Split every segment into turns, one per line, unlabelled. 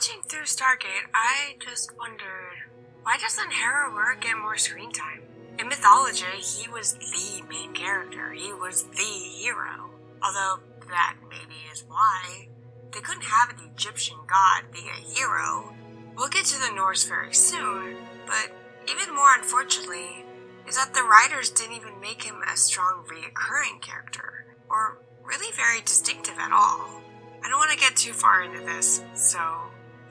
Watching through Stargate, I just wondered, why doesn't Heru-ur get more screen time? In mythology, he was the main character. He was the hero. Although that maybe is why they couldn't have an Egyptian god be a hero. We'll get to the Norse very soon, but even more unfortunately is that the writers didn't even make him a strong reoccurring character, or really very distinctive at all. I don't want to get too far into this, so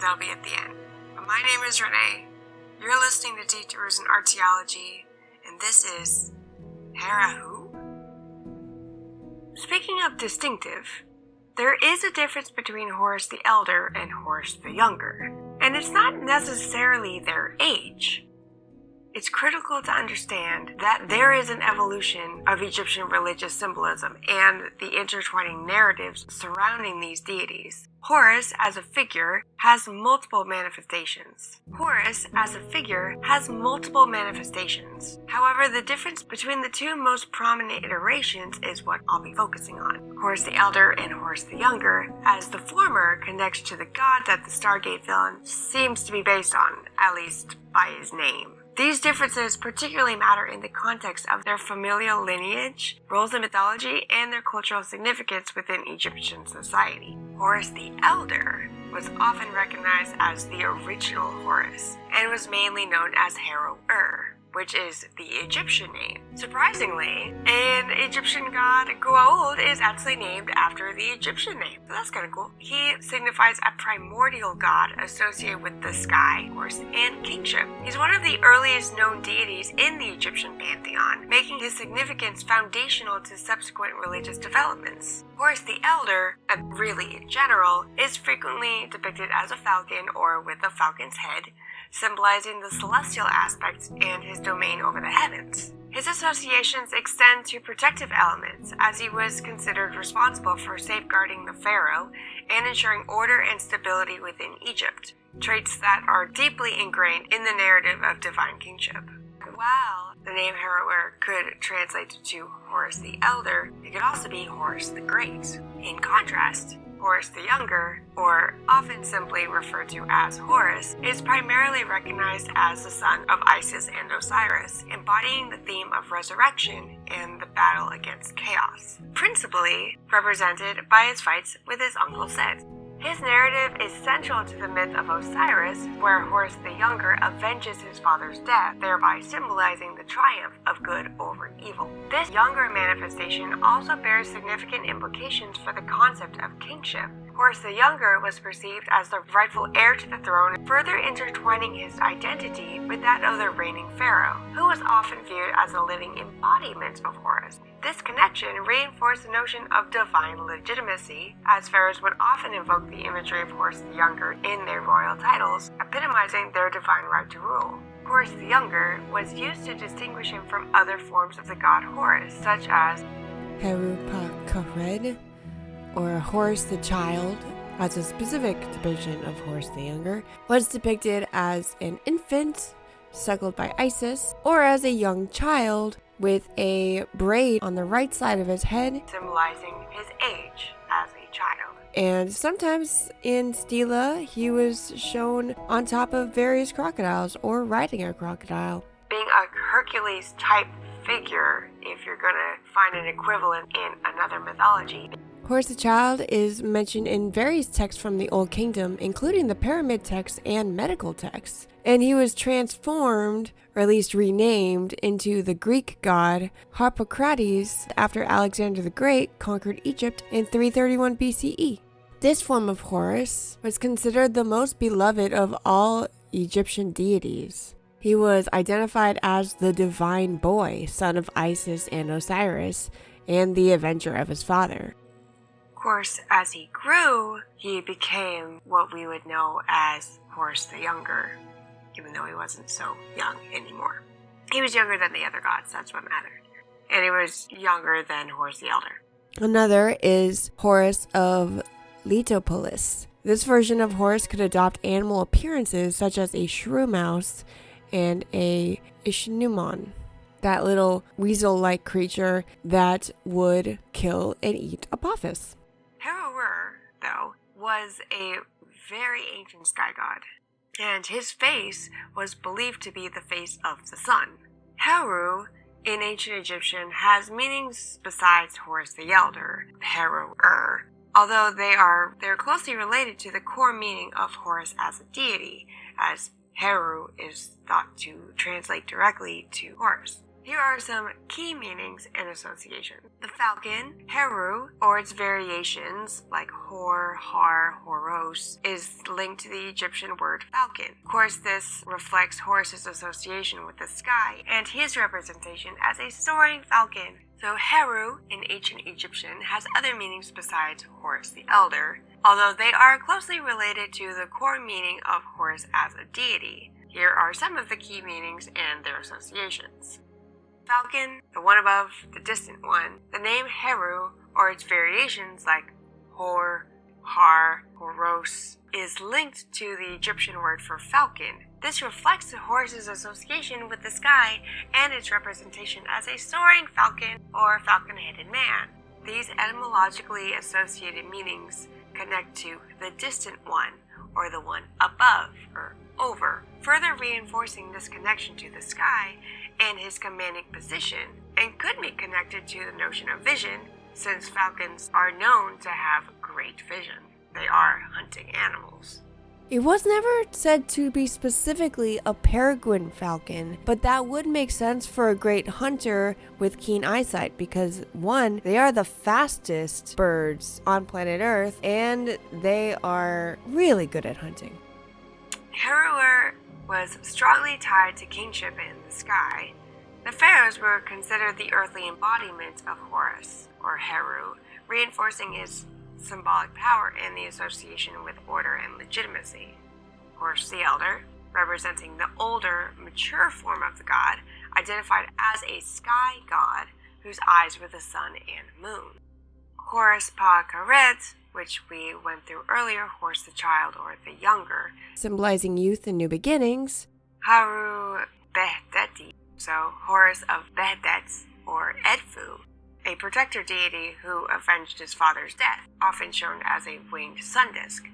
that'll be at the end. But my name is Renee. You're listening to Detours in Archaeology, and this is Heru-who. Speaking of distinctive, there is a difference between Horus the Elder and Horus the Younger, and it's not necessarily their age. It's critical to understand that there is an evolution of Egyptian religious symbolism and the intertwining narratives surrounding these deities. Horus, as a figure, has multiple manifestations. However, the difference between the two most prominent iterations is what I'll be focusing on. Horus the Elder and Horus the Younger, as the former connects to the god that the Stargate villain seems to be based on, at least by his name. These differences particularly matter in the context of their familial lineage, roles in mythology, and their cultural significance within Egyptian society. Horus the Elder was often recognized as the original Horus, and was mainly known as Heru-ur, which is the Egyptian name. Surprisingly, an Egyptian god Goa'uld is actually named after the Egyptian name, so that's kind of cool. He signifies a primordial god associated with the sky, Horus, and kingship. He's one of the earliest known deities in the Egyptian pantheon, making his significance foundational to subsequent religious developments. Horus the Elder, and really in general, is frequently depicted as a falcon or with a falcon's head, symbolizing the celestial aspects and his domain over the heavens. His associations extend to protective elements, as he was considered responsible for safeguarding the pharaoh and ensuring order and stability within Egypt, traits that are deeply ingrained in the narrative of divine kingship. While the name Heru-ur could translate to Horus the Elder, it could also be Horus the Great. In contrast, Horus the Younger, or often simply referred to as Horus, is primarily recognized as the son of Isis and Osiris, embodying the theme of resurrection and the battle against chaos, principally represented by his fights with his uncle Set. His narrative is central to the myth of Osiris, where Horus the Younger avenges his father's death, thereby symbolizing the triumph of good over evil. This younger manifestation also bears significant implications for the concept of kingship. Horus the Younger was perceived as the rightful heir to the throne, further intertwining his identity with that of the reigning pharaoh, who was often viewed as a living embodiment of Horus. This connection reinforced the notion of divine legitimacy, as pharaohs would often invoke the imagery of Horus the Younger in their royal titles, epitomizing their divine right to rule. Horus the Younger was used to distinguish him from other forms of the god Horus, such as
Heru-ur, or Horus the Child, as a specific depiction of Horus the Younger, was depicted as an infant suckled by Isis, or as a young child with a braid on the right side of his head,
symbolizing his age as a child.
And sometimes in Stela, he was shown on top of various crocodiles or riding a crocodile.
Being a Hercules-type figure, if you're gonna find an equivalent in another mythology.
Horus the Child is mentioned in various texts from the Old Kingdom, including the pyramid texts and medical texts. And he was transformed, or at least renamed, into the Greek god Harpocrates after Alexander the Great conquered Egypt in 331 BCE. This form of Horus was considered the most beloved of all Egyptian deities. He was identified as the divine boy, son of Isis and Osiris, and the avenger of his father.
Of course, as he grew, he became what we would know as Horus the Younger, even though he wasn't so young anymore. He was younger than the other gods, that's what mattered. And he was younger than Horus the Elder.
Another is Horus of Letopolis. This version of Horus could adopt animal appearances such as a shrew mouse and a ichneumon, that little weasel-like creature that would kill and eat Apophis.
Heru-ur, though, was a very ancient sky god, and his face was believed to be the face of the sun. Heru in ancient Egyptian has meanings besides Horus the Elder, Heru-ur, although they're closely related to the core meaning of Horus as a deity, as Heru is thought to translate directly to Horus. Here are some key meanings and associations. The falcon, Heru, or its variations like Hor, Har, Horos, is linked to the Egyptian word falcon. Of course, this reflects Horus's association with the sky and his representation as a soaring falcon. So Heru in ancient Egyptian has other meanings besides Horus the Elder, although they are closely related to the core meaning of Horus as a deity. Here are some of the key meanings and their associations. Falcon, the one above the distant one. The name Heru, or its variations like Hor, Har, Horos, is linked to the Egyptian word for falcon. This reflects Horus's association with the sky and its representation as a soaring falcon or falcon-headed man. These etymologically associated meanings connect to the distant one, or the one above or over, further reinforcing this connection to the sky and his commanding position, and could be connected to the notion of vision, since falcons are known to have great vision. They are hunting animals.
It was never said to be specifically a peregrine falcon, but that would make sense for a great hunter with keen eyesight because, one, they are the fastest birds on planet Earth, and they are really good at hunting.
Heru-ur was strongly tied to kingship in the sky. The pharaohs were considered the earthly embodiment of Horus, or Heru, reinforcing his symbolic power and the association with order and legitimacy. Horus the Elder, representing the older, mature form of the god, identified as a sky god whose eyes were the sun and moon. Horus Pa-Karet, which we went through earlier, Horus the Child or the Younger,
symbolizing youth and new beginnings.
Haru-Behdeti, so Horus of Behdet or Edfu, a protector deity who avenged his father's death, often shown as a winged sun disk.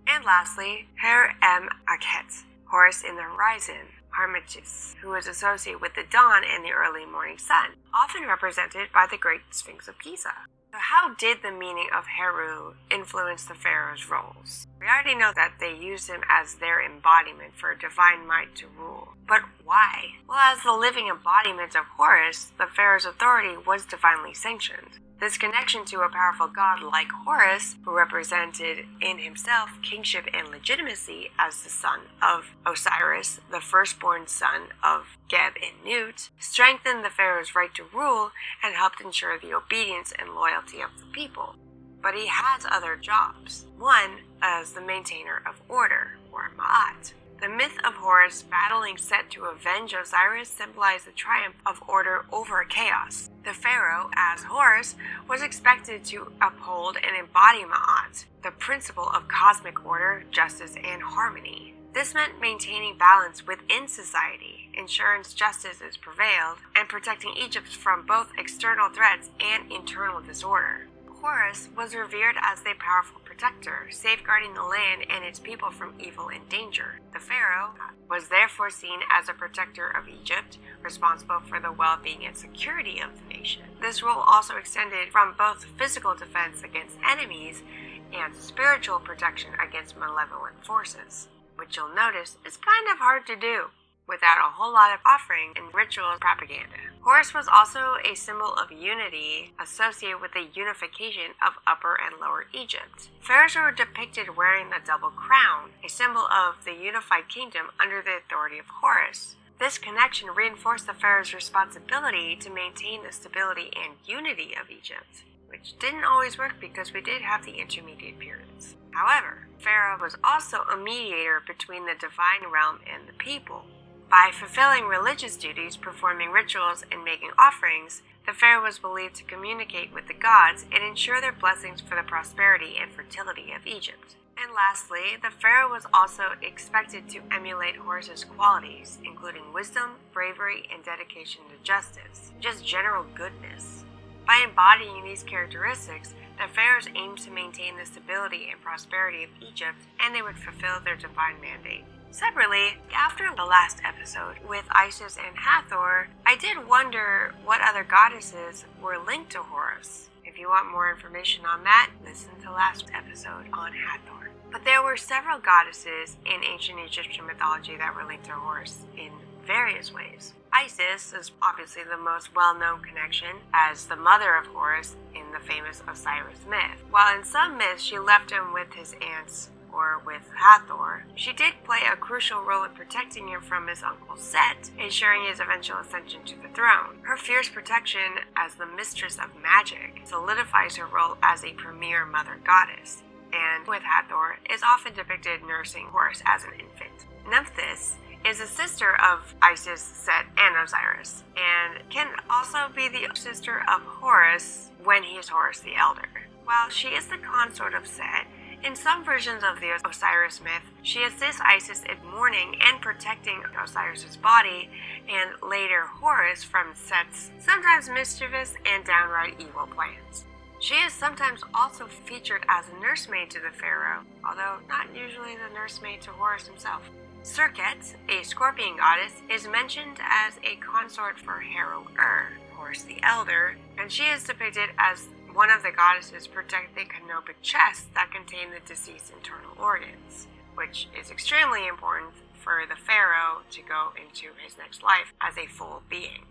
And lastly, Her-em-Akhet, Horus in the horizon, Harmachis, who is associated with the dawn and the early morning sun, often represented by the Great Sphinx of Giza. So how did the meaning of Heru influence the pharaoh's roles? We already know that they used him as their embodiment for divine might to rule. But why? Well, as the living embodiment of Horus, the pharaoh's authority was divinely sanctioned. This connection to a powerful god like Horus, who represented in himself kingship and legitimacy as the son of Osiris, the firstborn son of Geb and Nut, strengthened the pharaoh's right to rule and helped ensure the obedience and loyalty of the people. But he has other jobs. One, as the maintainer of order, or Ma'at. The myth of Horus battling Set to avenge Osiris symbolized the triumph of order over chaos. The pharaoh, as Horus, was expected to uphold and embody Ma'at, the principle of cosmic order, justice, and harmony. This meant maintaining balance within society, ensuring justice is prevailed, and protecting Egypt from both external threats and internal disorder. Horus was revered as the powerful protector, safeguarding the land and its people from evil and danger. The pharaoh was therefore seen as a protector of Egypt, responsible for the well-being and security of the nation. This role also extended from both physical defense against enemies and spiritual protection against malevolent forces, which you'll notice is kind of hard to do without a whole lot of offering and ritual propaganda. Horus was also a symbol of unity associated with the unification of Upper and Lower Egypt. Pharaohs were depicted wearing the double crown, a symbol of the unified kingdom under the authority of Horus. This connection reinforced the pharaoh's responsibility to maintain the stability and unity of Egypt, which didn't always work because we did have the intermediate periods. However, Pharaoh was also a mediator between the divine realm and the people. By fulfilling religious duties, performing rituals, and making offerings, the pharaoh was believed to communicate with the gods and ensure their blessings for the prosperity and fertility of Egypt. And lastly, the pharaoh was also expected to emulate Horus's qualities, including wisdom, bravery, and dedication to justice, just general goodness. By embodying these characteristics, the pharaohs aimed to maintain the stability and prosperity of Egypt, and they would fulfill their divine mandate. Separately, after the last episode with Isis and Hathor, I did wonder what other goddesses were linked to Horus. If you want more information on that, listen to last episode on Hathor. But there were several goddesses in ancient Egyptian mythology that were linked to Horus in various ways. Isis is obviously the most well-known connection as the mother of Horus in the famous Osiris myth. While in some myths she left him with his aunts or with Hathor, she did play a crucial role in protecting him from his uncle Set, ensuring his eventual ascension to the throne. Her fierce protection as the mistress of magic solidifies her role as a premier mother goddess, and with Hathor is often depicted nursing Horus as an infant. Nephthys is a sister of Isis, Set, and Osiris, and can also be the sister of Horus when he is Horus the Elder. While she is the consort of Set, in some versions of the Osiris myth, she assists Isis in mourning and protecting Osiris's body, and later Horus from Set's sometimes mischievous and downright evil plans. She is sometimes also featured as a nursemaid to the pharaoh, although not usually the nursemaid to Horus himself. Serket, a scorpion goddess, is mentioned as a consort for Heru-ur, Horus the Elder, and she is depicted as one of the goddesses protecting canopic chests that contain the deceased's internal organs, which is extremely important for the pharaoh to go into his next life as a full being.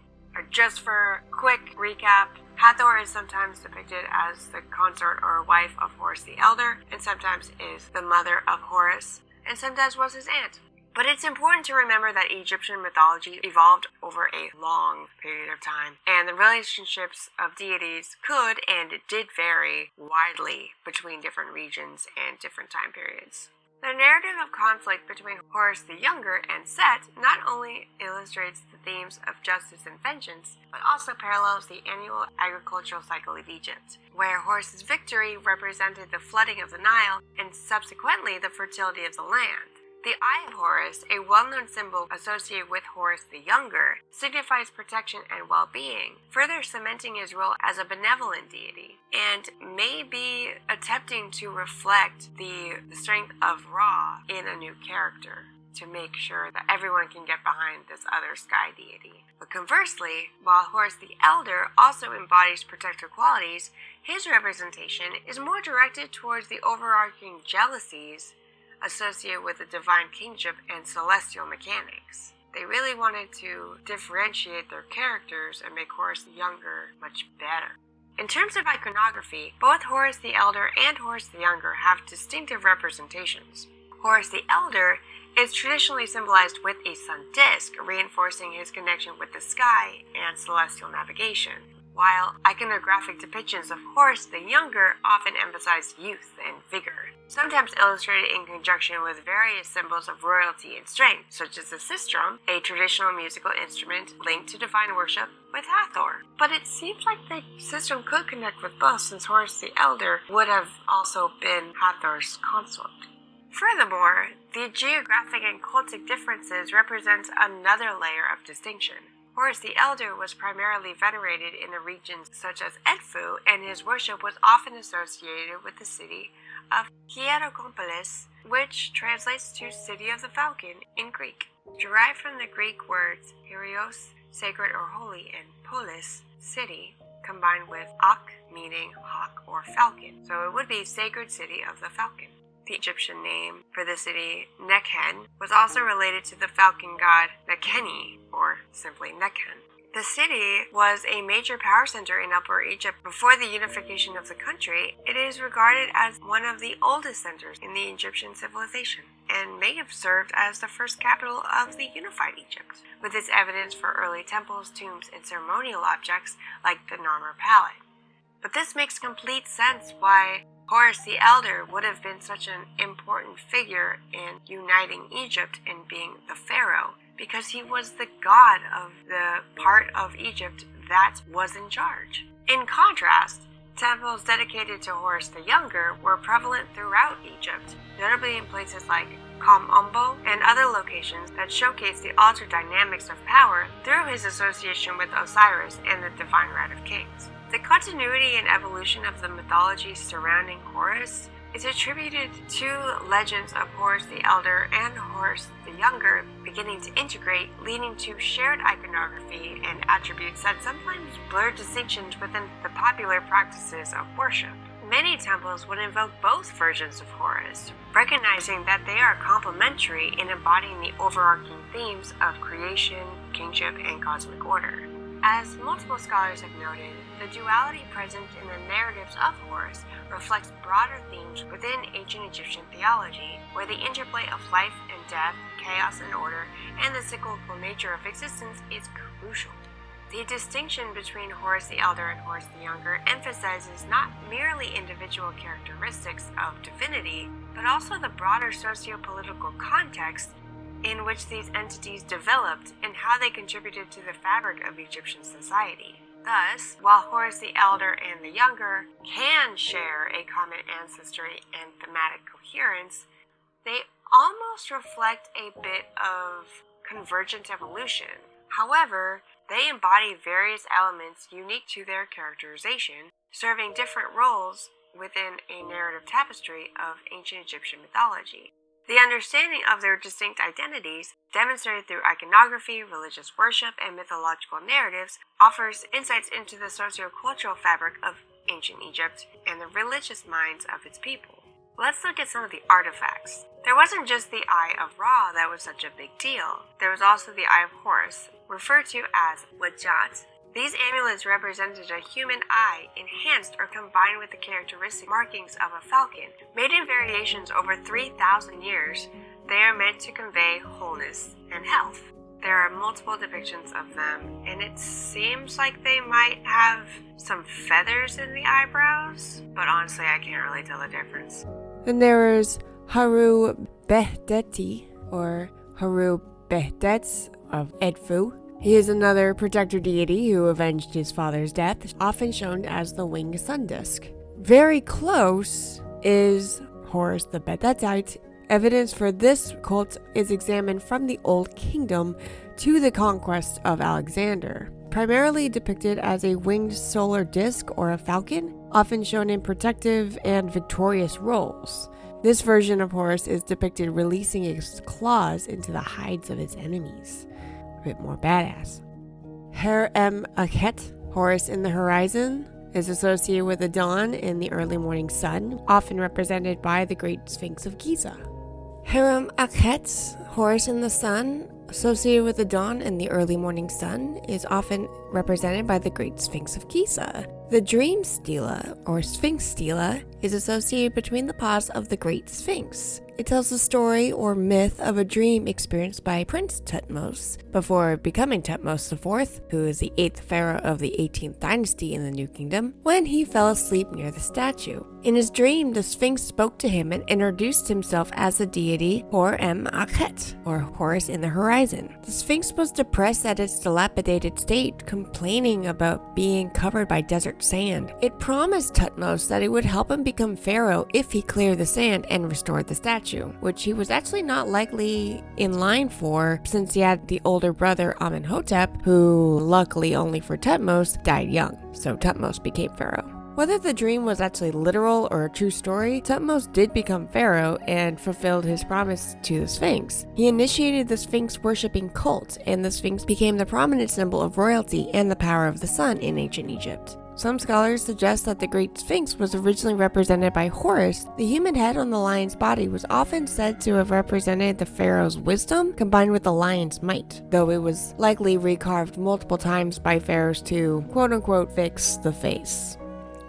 Just for a quick recap, Hathor is sometimes depicted as the consort or wife of Horus the Elder, and sometimes is the mother of Horus, and sometimes was his aunt. But it's important to remember that Egyptian mythology evolved over a long period of time, and the relationships of deities could and did vary widely between different regions and different time periods. The narrative of conflict between Horus the Younger and Set not only illustrates the themes of justice and vengeance, but also parallels the annual agricultural cycle of Egypt, where Horus's victory represented the flooding of the Nile and subsequently the fertility of the land. The Eye of Horus, a well-known symbol associated with Horus the Younger, signifies protection and well-being, further cementing his role as a benevolent deity, and may be attempting to reflect the strength of Ra in a new character, to make sure that everyone can get behind this other sky deity. But conversely, while Horus the Elder also embodies protective qualities, his representation is more directed towards the overarching jealousies associated with the divine kingship and celestial mechanics. They really wanted to differentiate their characters and make Horus the Younger much better. In terms of iconography, both Horus the Elder and Horus the Younger have distinctive representations. Horus the Elder is traditionally symbolized with a sun disk, reinforcing his connection with the sky and celestial navigation, while iconographic depictions of Horus the Younger often emphasize youth and vigor, sometimes illustrated in conjunction with various symbols of royalty and strength, such as the sistrum, a traditional musical instrument linked to divine worship with Hathor. But it seems like the sistrum could connect with both, since Horus the Elder would have also been Hathor's consort. Furthermore, the geographic and cultic differences represent another layer of distinction. Horus the Elder was primarily venerated in the regions such as Edfu, and his worship was often associated with the city of Hierakonpolis, which translates to City of the Falcon in Greek. Derived from the Greek words Hieros, sacred or holy, and polis, city, combined with ak, meaning hawk or falcon. So it would be Sacred City of the Falcon. The Egyptian name for the city, Nekhen, was also related to the falcon god Nekeni, or simply Nekhen. The city was a major power center in Upper Egypt before the unification of the country. It is regarded as one of the oldest centers in the Egyptian civilization, and may have served as the first capital of the unified Egypt, with its evidence for early temples, tombs, and ceremonial objects like the Narmer palette. But this makes complete sense why Horus the Elder would have been such an important figure in uniting Egypt and being the pharaoh, because he was the god of the part of Egypt that was in charge. In contrast, temples dedicated to Horus the Younger were prevalent throughout Egypt, notably in places like Kom-Ombo and other locations that showcase the altered dynamics of power through his association with Osiris and the divine right of kings. The continuity and evolution of the mythology surrounding Horus is attributed to legends of Horus the Elder and Horus the Younger beginning to integrate, leading to shared iconography and attributes that sometimes blur distinctions within the popular practices of worship. Many temples would invoke both versions of Horus, recognizing that they are complementary in embodying the overarching themes of creation, kingship, and cosmic order. As multiple scholars have noted, the duality present in the narratives of Horus reflects broader themes within ancient Egyptian theology, where the interplay of life and death, chaos and order, and the cyclical nature of existence is crucial. The distinction between Horus the Elder and Horus the Younger emphasizes not merely individual characteristics of divinity, but also the broader socio-political context in which these entities developed and how they contributed to the fabric of Egyptian society. Thus, while Horus the Elder and the Younger can share a common ancestry and thematic coherence, they almost reflect a bit of convergent evolution. However, they embody various elements unique to their characterization, serving different roles within a narrative tapestry of ancient Egyptian mythology. The understanding of their distinct identities, demonstrated through iconography, religious worship, and mythological narratives, offers insights into the socio-cultural fabric of ancient Egypt and the religious minds of its people. Let's look at some of the artifacts. There wasn't just the Eye of Ra that was such a big deal. There was also the Eye of Horus, referred to as Wajat. These amulets represented a human eye enhanced or combined with the characteristic markings of a falcon. Made in variations over 3,000 years, they are meant to convey wholeness and health. There are multiple depictions of them, and it seems like they might have some feathers in the eyebrows, but honestly I can't really tell the difference.
And there is Heru-behdeti, or Heru-behdets of Edfu. He is another protector deity who avenged his father's death, often shown as the winged sun disk. Very close is Horus the Bedetite. Evidence for this cult is examined from the Old Kingdom to the conquest of Alexander. Primarily depicted as a winged solar disk or a falcon, often shown in protective and victorious roles. This version of Horus is depicted releasing its claws into the hides of its enemies. A bit more badass. Heru-ur, Horus in the horizon, is associated with the dawn and the early morning sun, often represented by the Great Sphinx of Giza. Heru-ur, Horus in the sun, associated with the dawn and the early morning sun, is often represented by the Great Sphinx of Giza. The dream stela, or Sphinx stela, is associated between the paws of the Great Sphinx. It tells the story or myth of a dream experienced by Prince Thutmose before becoming Thutmose IV, who is the 8th pharaoh of the 18th dynasty in the New Kingdom, when he fell asleep near the statue. In his dream, the Sphinx spoke to him and introduced himself as the deity Heru-ur, or Horus in the horizon. The Sphinx was depressed at its dilapidated state, complaining about being covered by desert sand. It promised Thutmose that it would help him become pharaoh if he cleared the sand and restored the statue, which he was actually not likely in line for, since he had the older brother Amenhotep, who, luckily only for Thutmose, died young, so Thutmose became pharaoh. Whether the dream was actually literal or a true story, Thutmose did become pharaoh and fulfilled his promise to the Sphinx. He initiated the Sphinx-worshipping cult, and the Sphinx became the prominent symbol of royalty and the power of the sun in ancient Egypt. Some scholars suggest that the Great Sphinx was originally represented by Horus. The human head on the lion's body was often said to have represented the pharaoh's wisdom combined with the lion's might, though it was likely recarved multiple times by pharaohs to quote-unquote fix the face.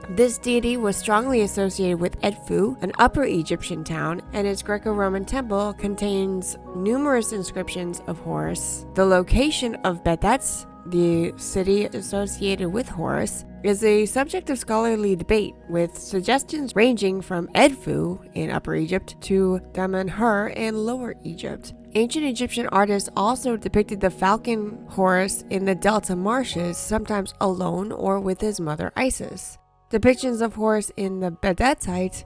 This deity was strongly associated with Edfu, an Upper Egyptian town, and its Greco-Roman temple contains numerous inscriptions of Horus. The location of Bedets, the city associated with Horus, is a subject of scholarly debate, with suggestions ranging from Edfu in Upper Egypt to Damanhur in Lower Egypt. Ancient Egyptian artists also depicted the falcon Horus in the Delta marshes, sometimes alone or with his mother Isis. Depictions of Horus in the Bedetite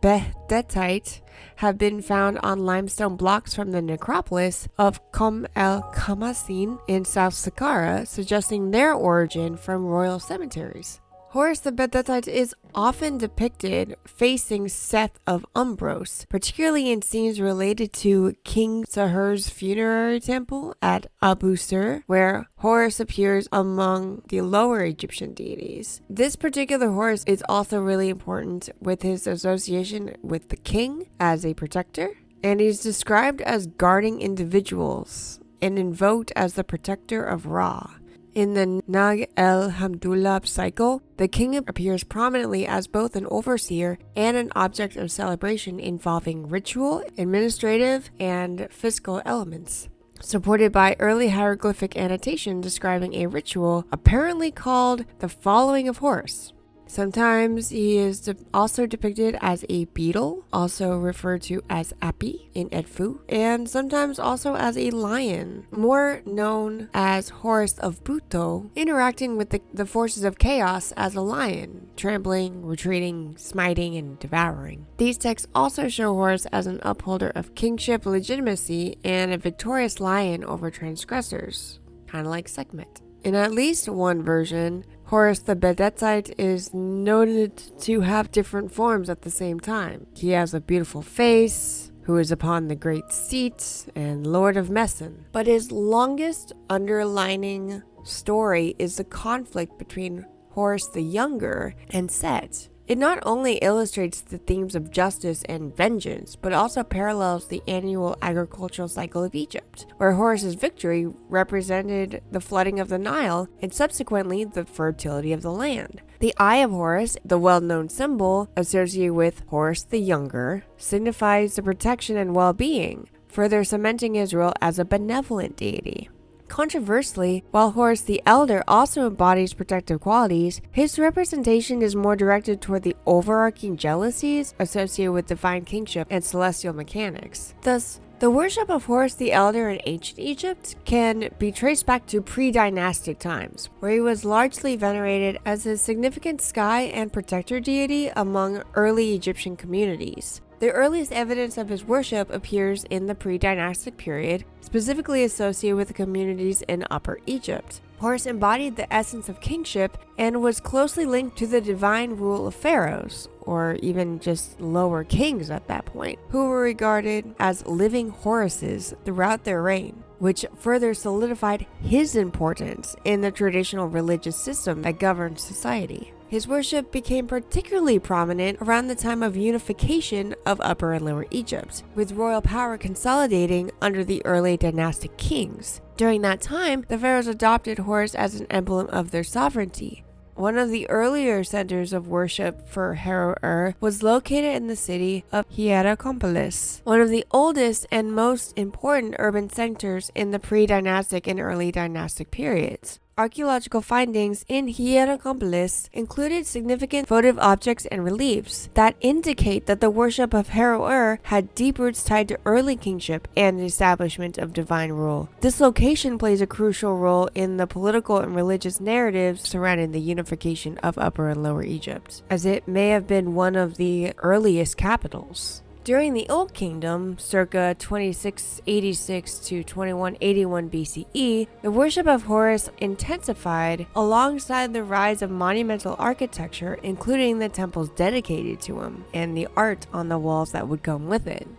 Behdetite have been found on limestone blocks from the necropolis of Kom el Kamasin in South Saqqara, suggesting their origin from royal cemeteries. Horus the Behdetite is often depicted facing Seth of Umbros, particularly in scenes related to King Sahur's funerary temple at Abu Sur, where Horus appears among the lower Egyptian deities. This particular Horus is also really important with his association with the king as a protector, and he's described as guarding individuals and invoked as the protector of Ra. In the Nag el-Hamdullah cycle, the king appears prominently as both an overseer and an object of celebration involving ritual, administrative, and fiscal elements, supported by early hieroglyphic annotation describing a ritual apparently called the following of Horus. Sometimes he is also depicted as a beetle, also referred to as Api in Edfu, and sometimes also as a lion, more known as Horus of Buto, interacting with the forces of chaos as a lion, trampling, retreating, smiting, and devouring. These texts also show Horus as an upholder of kingship legitimacy and a victorious lion over transgressors, kind of like Sekhmet. In at least one version, Horus the Behdetite is noted to have different forms at the same time. He has a beautiful face, who is upon the great seat, and Lord of Mesen. But his longest underlining story is the conflict between Horus the Younger and Set. It not only illustrates the themes of justice and vengeance, but also parallels the annual agricultural cycle of Egypt, where Horus's victory represented the flooding of the Nile and subsequently the fertility of the land. The Eye of Horus, the well-known symbol associated with Horus the Younger, signifies the protection and well-being, further cementing his role as a benevolent deity. Controversially, while Horus the Elder also embodies protective qualities, his representation is more directed toward the overarching jealousies associated with divine kingship and celestial mechanics. Thus, the worship of Horus the Elder in ancient Egypt can be traced back to pre-dynastic times, where he was largely venerated as a significant sky and protector deity among early Egyptian communities. The earliest evidence of his worship appears in the pre-dynastic period, specifically associated with the communities in Upper Egypt. Horus embodied the essence of kingship and was closely linked to the divine rule of pharaohs, or even just lower kings at that point, who were regarded as living Horuses throughout their reign, which further solidified his importance in the traditional religious system that governed society. His worship became particularly prominent around the time of unification of Upper and Lower Egypt, with royal power consolidating under the early dynastic kings. During that time, the pharaohs adopted Horus as an emblem of their sovereignty. One of the earlier centers of worship for Heru-ur was located in the city of Hierakonpolis, one of the oldest and most important urban centers in the pre-dynastic and early dynastic periods. Archaeological findings in Hierakonpolis included significant votive objects and reliefs that indicate that the worship of Heru-ur had deep roots tied to early kingship and the establishment of divine rule. This location plays a crucial role in the political and religious narratives surrounding the unification of Upper and Lower Egypt, as it may have been one of the earliest capitals. During the Old Kingdom, circa 2686 to 2181 BCE, the worship of Horus intensified alongside the rise of monumental architecture, including the temples dedicated to him and the art on the walls that would come with it.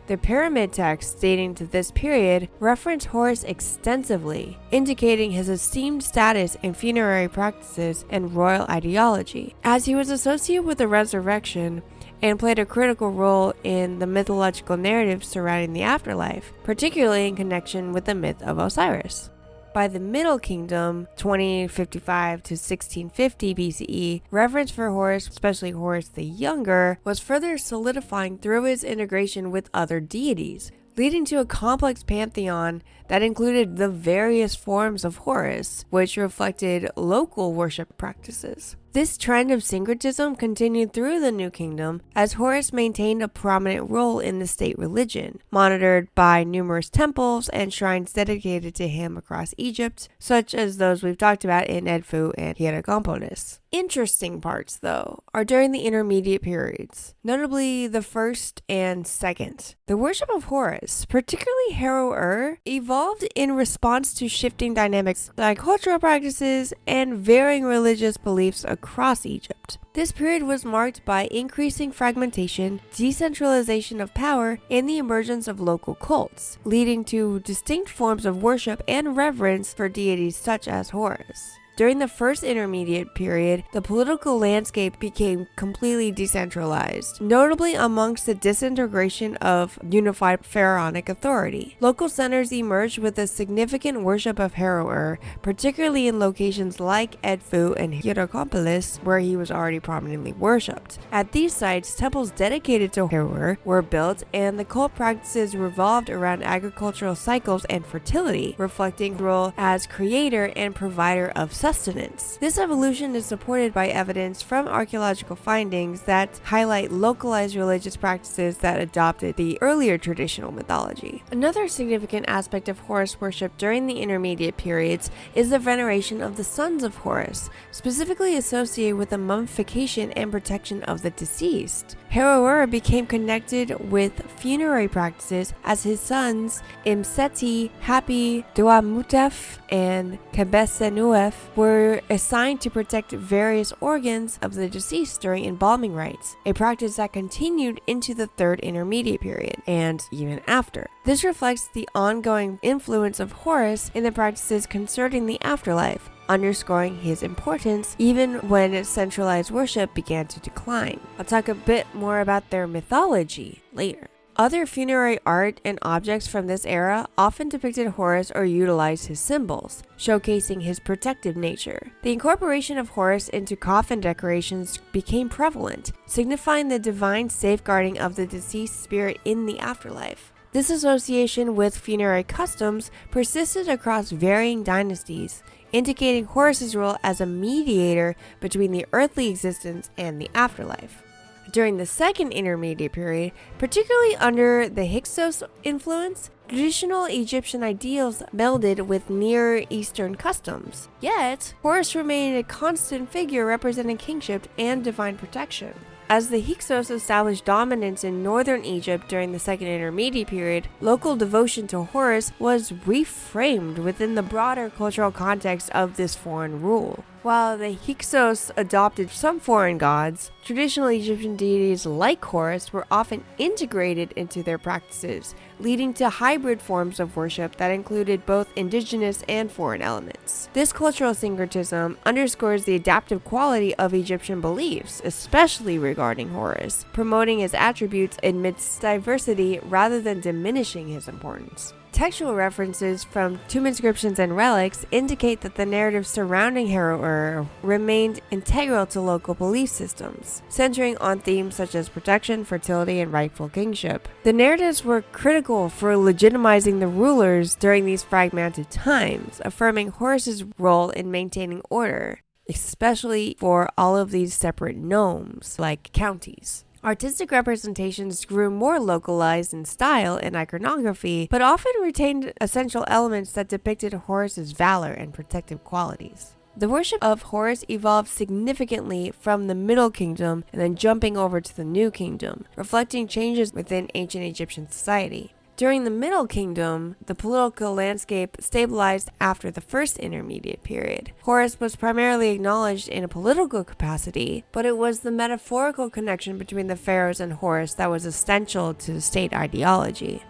The pyramid texts dating to this period reference Horus extensively, indicating his esteemed status in funerary practices and royal ideology, as he was associated with the resurrection and played a critical role in the mythological narratives surrounding the afterlife, particularly in connection with the myth of Osiris. By the Middle Kingdom, 2055 to 1650 BCE, reverence for Horus, especially Horus the Younger, was further solidifying through his integration with other deities, leading to a complex pantheon that included the various forms of Horus, which reflected local worship practices. This trend of syncretism continued through the New Kingdom as Horus maintained a prominent role in the state religion, monitored by numerous temples and shrines dedicated to him across Egypt, such as those we've talked about in Edfu and Hierakonpolis. Interesting parts, though, are during the intermediate periods, notably the first and second. The worship of Horus, particularly Heru-ur, evolved in response to shifting dynamics like cultural practices and varying religious beliefs across Egypt. This period was marked by increasing fragmentation, decentralization of power, and the emergence of local cults, leading to distinct forms of worship and reverence for deities such as Horus. During the first intermediate period, the political landscape became completely decentralized, notably amongst the disintegration of unified pharaonic authority. Local centers emerged with a significant worship of Heru-ur, particularly in locations like Edfu and Hierakonpolis, where he was already prominently worshipped. At these sites, temples dedicated to Heru-ur were built, and the cult practices revolved around agricultural cycles and fertility, reflecting his role as creator and provider of sustenance. This evolution is supported by evidence from archaeological findings that highlight localized religious practices that adopted the earlier traditional mythology. Another significant aspect of Horus worship during the intermediate periods is the veneration of the sons of Horus, specifically associated with the mummification and protection of the deceased. Heru-ur became connected with funerary practices as his sons Imseti, Hapi, Duamutef, and Kebesenuef were assigned to protect various organs of the deceased during embalming rites, a practice that continued into the third intermediate period, and even after. This reflects the ongoing influence of Horus in the practices concerning the afterlife, underscoring his importance even when centralized worship began to decline. I'll talk a bit more about their mythology later. Other funerary art and objects from this era often depicted Horus or utilized his symbols, showcasing his protective nature. The incorporation of Horus into coffin decorations became prevalent, signifying the divine safeguarding of the deceased spirit in the afterlife. This association with funerary customs persisted across varying dynasties, indicating Horus's role as a mediator between the earthly existence and the afterlife. During the second intermediate period, particularly under the Hyksos influence, traditional Egyptian ideals melded with Near Eastern customs. Yet, Horus remained a constant figure representing kingship and divine protection. As the Hyksos established dominance in northern Egypt during the second intermediate period, local devotion to Horus was reframed within the broader cultural context of this foreign rule. While the Hyksos adopted some foreign gods, traditional Egyptian deities like Horus were often integrated into their practices, leading to hybrid forms of worship that included both indigenous and foreign elements. This cultural syncretism underscores the adaptive quality of Egyptian beliefs, especially regarding Horus, promoting his attributes amidst diversity rather than diminishing his importance. Textual references from tomb inscriptions and relics indicate that the narrative surrounding Heru-ur remained integral to local belief systems, centering on themes such as protection, fertility, and rightful kingship. The narratives were critical for legitimizing the rulers during these fragmented times, affirming Horus's role in maintaining order, especially for all of these separate nomes, like counties. Artistic representations grew more localized in style and iconography, but often retained essential elements that depicted Horus's valor and protective qualities. The worship of Horus evolved significantly from the Middle Kingdom and then jumping over to the New Kingdom, reflecting changes within ancient Egyptian society. During the Middle Kingdom, the political landscape stabilized after the first intermediate period. Horus was primarily acknowledged in a political capacity, but it was the metaphorical connection between the pharaohs and Horus that was essential to the state ideology.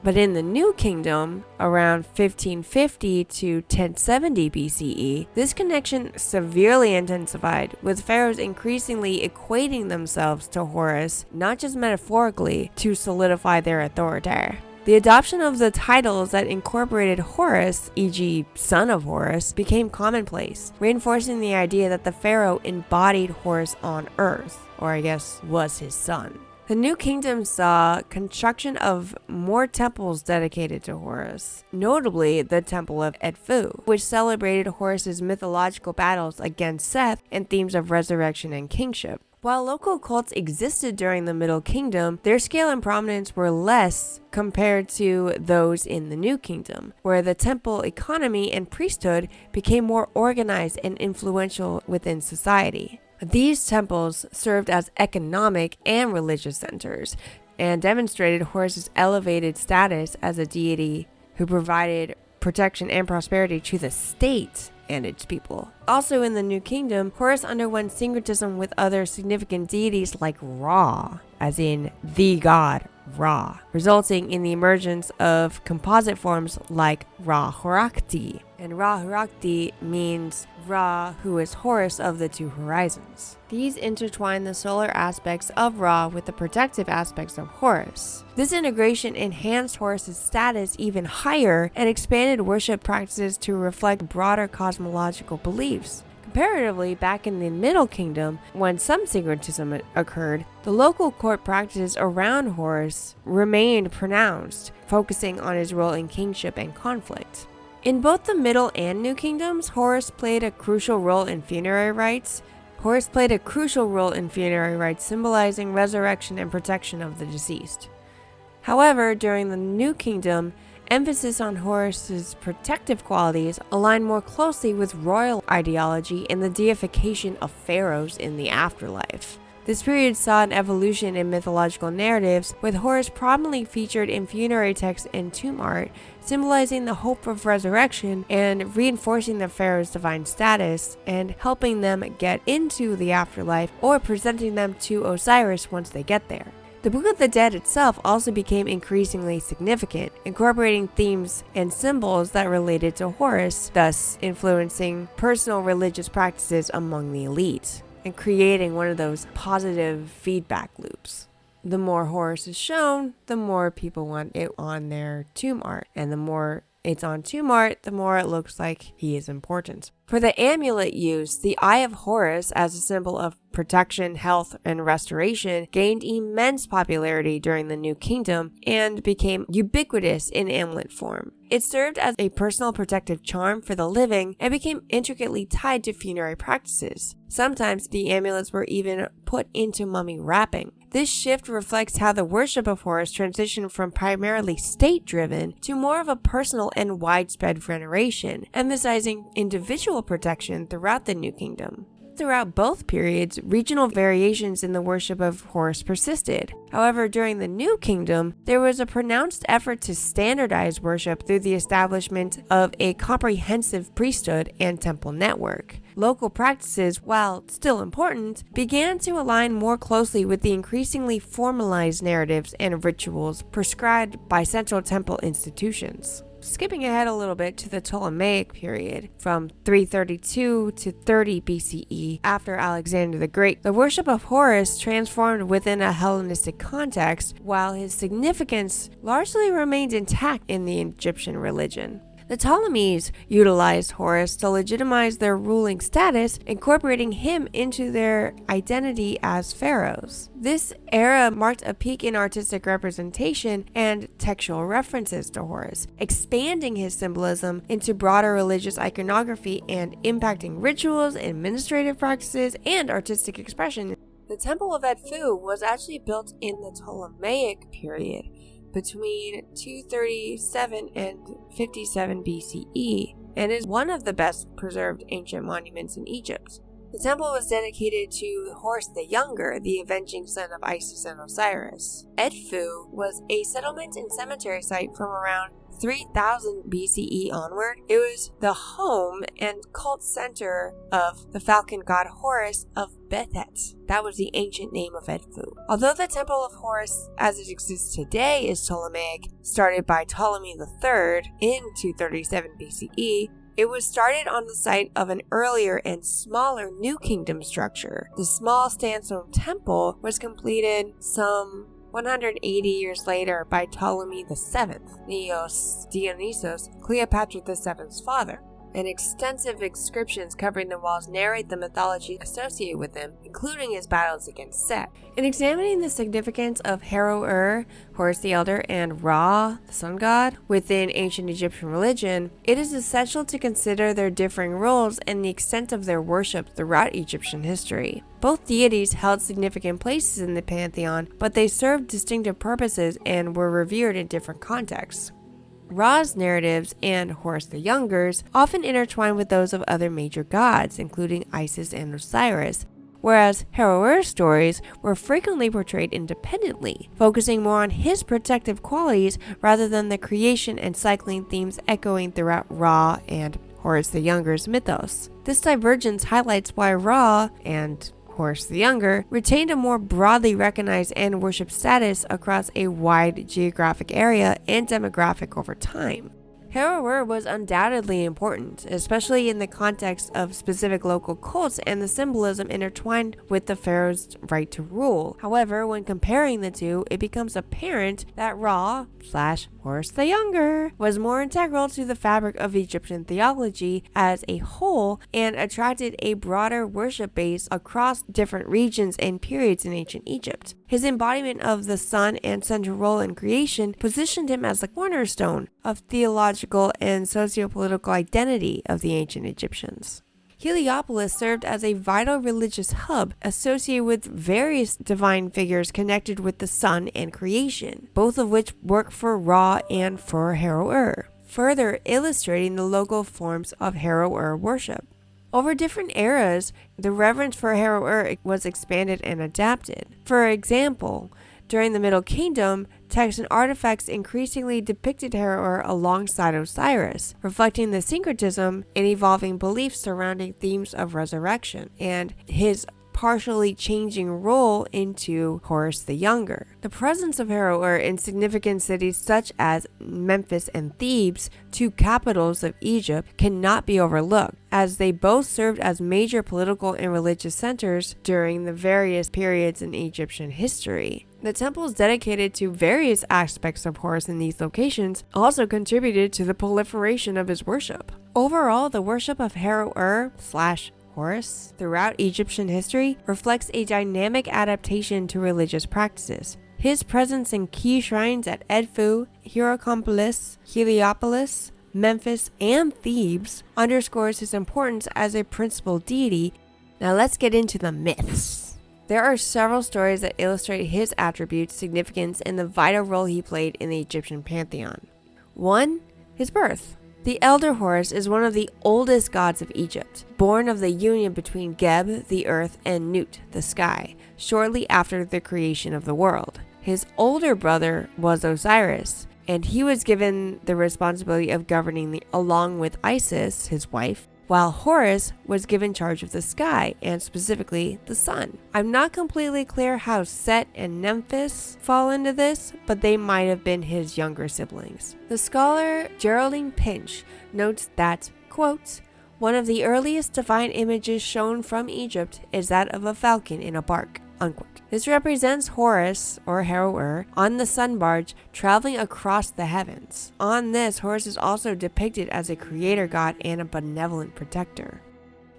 But in the New Kingdom, around 1550 to 1070 BCE, this connection severely intensified, with pharaohs increasingly equating themselves to Horus, not just metaphorically, to solidify their authority. The adoption of the titles that incorporated Horus, e.g. son of Horus, became commonplace, reinforcing the idea that the pharaoh embodied Horus on earth, or I guess was his son. The New Kingdom saw construction of more temples dedicated to Horus, notably the Temple of Edfu, which celebrated Horus's mythological battles against Seth and themes of resurrection and kingship. While local cults existed during the Middle Kingdom, their scale and prominence were less compared to those in the New Kingdom, where the temple economy and priesthood became more organized and influential within society. These temples served as economic and religious centers and demonstrated Horus's elevated status as a deity who provided protection and prosperity to the state and its people. Also in the New Kingdom, Horus underwent syncretism with other significant deities like Ra, as in the god Ra, resulting in the emergence of composite forms like Ra-Horakti. And Ra-Horakti means Ra, who is Horus of the two horizons. These intertwine the solar aspects of Ra with the protective aspects of Horus. This integration enhanced Horus's status even higher and expanded worship practices to reflect broader cosmological beliefs. Comparatively, back in the Middle Kingdom, when some syncretism occurred, the local court practices around Horus remained pronounced, focusing on his role in kingship and conflict. In both the Middle and New Kingdoms, Horus played a crucial role in funerary rites. Symbolizing resurrection and protection of the deceased. However, during the New Kingdom, emphasis on Horus's protective qualities aligned more closely with royal ideology and the deification of pharaohs in the afterlife. This period saw an evolution in mythological narratives, with Horus prominently featured in funerary texts and tomb art, symbolizing the hope of resurrection and reinforcing the pharaoh's divine status and helping them get into the afterlife or presenting them to Osiris once they get there. The Book of the Dead itself also became increasingly significant, incorporating themes and symbols that related to Horus, thus influencing personal religious practices among the elite and creating one of those positive feedback loops. The more Horus is shown, the more people want it on their tomb art, and the more it's on tomb art, the more it looks like he is important. For the amulet use, the Eye of Horus, as a symbol of protection, health, and restoration, gained immense popularity during the New Kingdom and became ubiquitous in amulet form. It served as a personal protective charm for the living and became intricately tied to funerary practices. Sometimes the amulets were even put into mummy wrapping. This shift reflects how the worship of Horus transitioned from primarily state-driven to more of a personal and widespread veneration, emphasizing individual protection throughout the New Kingdom. Throughout both periods, regional variations in the worship of Horus persisted. However, during the New Kingdom, there was a pronounced effort to standardize worship through the establishment of a comprehensive priesthood and temple network. Local practices, while still important, began to align more closely with the increasingly formalized narratives and rituals prescribed by central temple institutions. Skipping ahead a little bit to the Ptolemaic period, from 332 to 30 BCE, after Alexander the Great, the worship of Horus transformed within a Hellenistic context, while his significance largely remained intact in the Egyptian religion. The Ptolemies utilized Horus to legitimize their ruling status, incorporating him into their identity as pharaohs. This era marked a peak in artistic representation and textual references to Horus, expanding his symbolism into broader religious iconography and impacting rituals, administrative practices, and artistic expression. The Temple of Edfu was actually built in the Ptolemaic period, between 237 and 57 BCE, and is one of the best preserved ancient monuments in Egypt. The temple was dedicated to Horus the Younger, the avenging son of Isis and Osiris. Edfu was a settlement and cemetery site from around 3000 BCE onward. It was the home and cult center of the falcon god Horus of Bethet. That was the ancient name of Edfu. Although the Temple of Horus as it exists today is Ptolemaic, started by Ptolemy III in 237 BCE, it was started on the site of an earlier and smaller New Kingdom structure. The small sandstone temple was completed some 180 years later by Ptolemy VII, Dionysos, Cleopatra VII's father. and extensive inscriptions covering the walls narrate the mythology associated with him, including his battles against Set. In examining the significance of Heru-ur, Horus the Elder, and Ra, the sun god, within ancient Egyptian religion, it is essential to consider their differing roles and the extent of their worship throughout Egyptian history. Both deities held significant places in the pantheon, but they served distinctive purposes and were revered in different contexts. Ra's narratives and Horus the Younger's often intertwine with those of other major gods, including Isis and Osiris, whereas Heru-ur's stories were frequently portrayed independently, focusing more on his protective qualities rather than the creation and cycling themes echoing throughout Ra and Horus the Younger's mythos. This divergence highlights why Ra and Horus the Younger retained a more broadly recognized and worshipped status across a wide geographic area and demographic over time. Heru-ur was undoubtedly important, especially in the context of specific local cults and the symbolism intertwined with the pharaoh's right to rule. However, when comparing the two, it becomes apparent that Ra/Horus the Younger was more integral to the fabric of Egyptian theology as a whole and attracted a broader worship base across different regions and periods in ancient Egypt. His embodiment of the sun and central role in creation positioned him as the cornerstone of theological and socio-political identity of the ancient Egyptians. Heliopolis served as a vital religious hub associated with various divine figures connected with the sun and creation, both of which work for Ra and for Heru-ur, further illustrating the local forms of Heru-ur worship. Over different eras, the reverence for Heru-ur was expanded and adapted. For example, during the Middle Kingdom, texts and artifacts increasingly depicted Heru-ur alongside Osiris, reflecting the syncretism and evolving beliefs surrounding themes of resurrection and his partially changing role into Horus the Younger. The presence of Heru-ur in significant cities such as Memphis and Thebes, two capitals of Egypt, cannot be overlooked, as they both served as major political and religious centers during the various periods in Egyptian history. The temples dedicated to various aspects of Horus in these locations also contributed to the proliferation of his worship. Overall, the worship of Heru-ur/Horus throughout Egyptian history reflects a dynamic adaptation to religious practices. His presence in key shrines at Edfu, Hierakonpolis, Heliopolis, Memphis, and Thebes underscores his importance as a principal deity. Now let's get into the myths. There are several stories that illustrate his attributes, significance, and the vital role he played in the Egyptian pantheon. 1. His birth. The elder Horus is one of the oldest gods of Egypt, born of the union between Geb, the earth, and Nut, the sky, shortly after the creation of the world. His older brother was Osiris, and he was given the responsibility of governing along with Isis, his wife, while Horus was given charge of the sky, and specifically the sun. I'm not completely clear how Set and Memphis fall into this, but they might have been his younger siblings. The scholar Geraldine Pinch notes that, quote, "One of the earliest divine images shown from Egypt is that of a falcon in a bark," unquote. This represents Horus, or Heru-ur, on the sun barge traveling across the heavens. On this, Horus is also depicted as a creator god and a benevolent protector.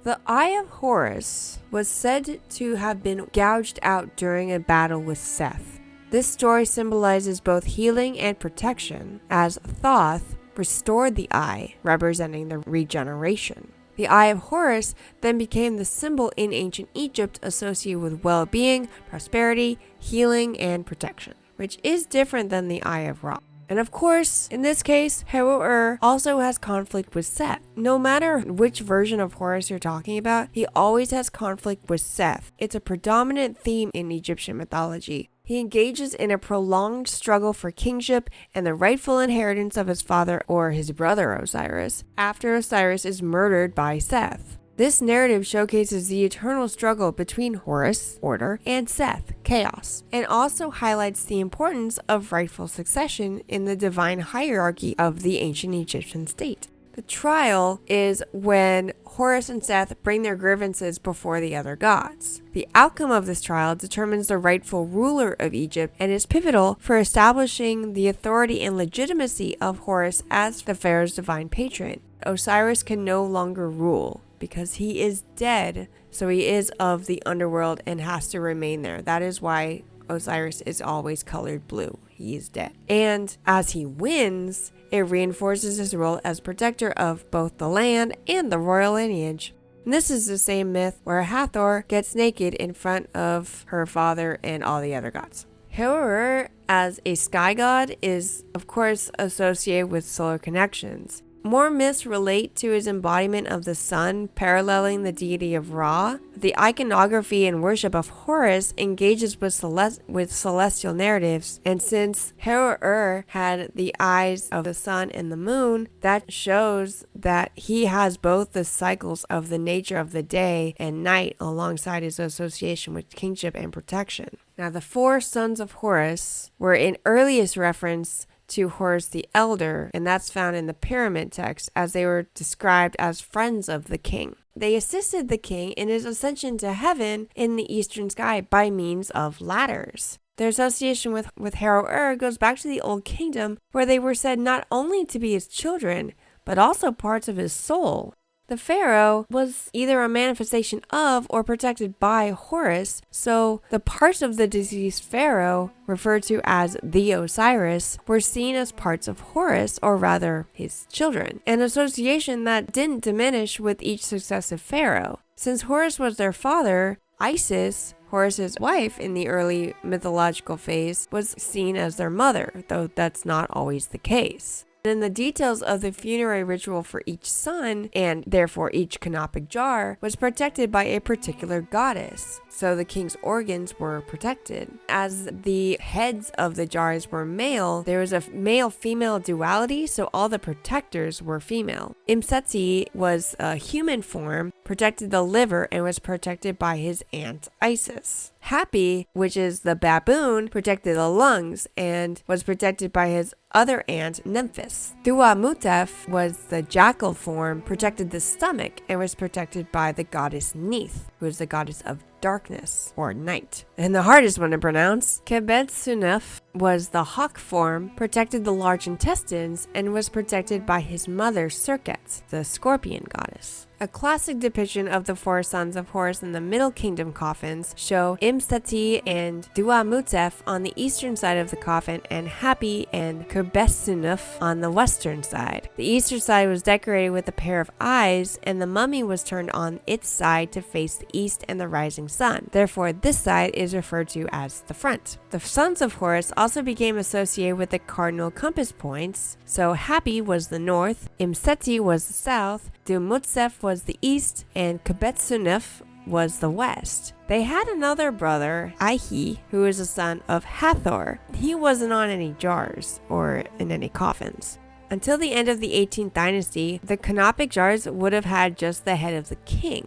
The eye of Horus was said to have been gouged out during a battle with Seth. This story symbolizes both healing and protection, as Thoth restored the eye, representing the regeneration. The Eye of Horus then became the symbol in ancient Egypt associated with well-being, prosperity, healing, and protection, which is different than the Eye of Ra. And of course, in this case, Heru-ur also has conflict with Seth. No matter which version of Horus you're talking about, he always has conflict with Seth. It's a predominant theme in Egyptian mythology. He engages in a prolonged struggle for kingship and the rightful inheritance of his father or his brother Osiris, after Osiris is murdered by Seth. This narrative showcases the eternal struggle between Horus, order, and Seth, chaos, and also highlights the importance of rightful succession in the divine hierarchy of the ancient Egyptian state. The trial is when Horus and Seth bring their grievances before the other gods. The outcome of this trial determines the rightful ruler of Egypt and is pivotal for establishing the authority and legitimacy of Horus as the pharaoh's divine patron. Osiris can no longer rule because he is dead. So he is of the underworld and has to remain there. That is why Osiris is always colored blue. He is dead. And as he wins, it reinforces his role as protector of both the land and the royal lineage. And this is the same myth where Hathor gets naked in front of her father and all the other gods. Heru-ur, as a sky god, is of course associated with solar connections. More myths relate to his embodiment of the sun, paralleling the deity of Ra. The iconography and worship of Horus engages with celestial narratives, and since Heru-ur had the eyes of the sun and the moon, that shows that he has both the cycles of the nature of the day and night alongside his association with kingship and protection. Now, the 4 sons of Horus were in earliest reference to Horus the Elder, and that's found in the pyramid text, as they were described as friends of the king. They assisted the king in his ascension to heaven in the eastern sky by means of ladders. Their association with Heru-ur goes back to the Old Kingdom, where they were said not only to be his children, but also parts of his soul. The pharaoh was either a manifestation of or protected by Horus, so the parts of the deceased pharaoh, referred to as the Osiris, were seen as parts of Horus, or rather his children, an association that didn't diminish with each successive pharaoh. Since Horus was their father, Isis, Horus's wife in the early mythological phase, was seen as their mother, though that's not always the case. In the details of the funerary ritual for each son, and therefore each canopic jar, was protected by a particular goddess, so the king's organs were protected. As the heads of the jars were male, there was a male-female duality, so all the protectors were female. Imseti was a human form, protected the liver, and was protected by his aunt Isis. Hapi, which is the baboon, protected the lungs and was protected by his other aunt, Nephthys. Dua-Mutef was the jackal form, protected the stomach, and was protected by the goddess Neith, who is the goddess of darkness or night. And the hardest one to pronounce, Kebet-Sunef, was the hawk form, protected the large intestines, and was protected by his mother Serket, the scorpion goddess. A classic depiction of the 4 sons of Horus in the Middle Kingdom coffins show Imseti and Dua-Mutef on the eastern side of the coffin and Hapi and Kebet-Sunef on the western side. The eastern side was decorated with a pair of eyes, and the mummy was turned on its side to face the east and the rising sun. Therefore, this side is referred to as the front. The sons of Horus also became associated with the cardinal compass points, so Hapi was the north, Imseti was the south, Dua-Mutef was the east, and Kebet-Sunef was the west. They had another brother, Ihi, who is a son of Hathor. He wasn't on any jars or in any coffins. Until the end of the 18th dynasty, the canopic jars would have had just the head of the king.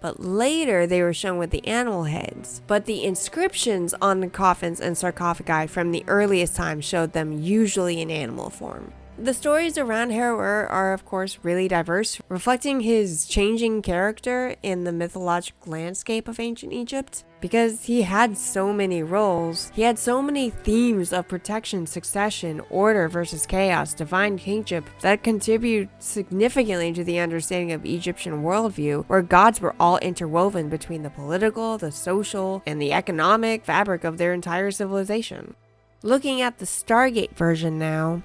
But later they were shown with the animal heads. But the inscriptions on the coffins and sarcophagi from the earliest times showed them usually in animal form. The stories around Heru-ur are of course really diverse, reflecting his changing character in the mythological landscape of ancient Egypt. Because he had so many roles, he had so many themes of protection, succession, order versus chaos, divine kingship that contribute significantly to the understanding of Egyptian worldview, where gods were all interwoven between the political, the social, and the economic fabric of their entire civilization. Looking at the Stargate version now,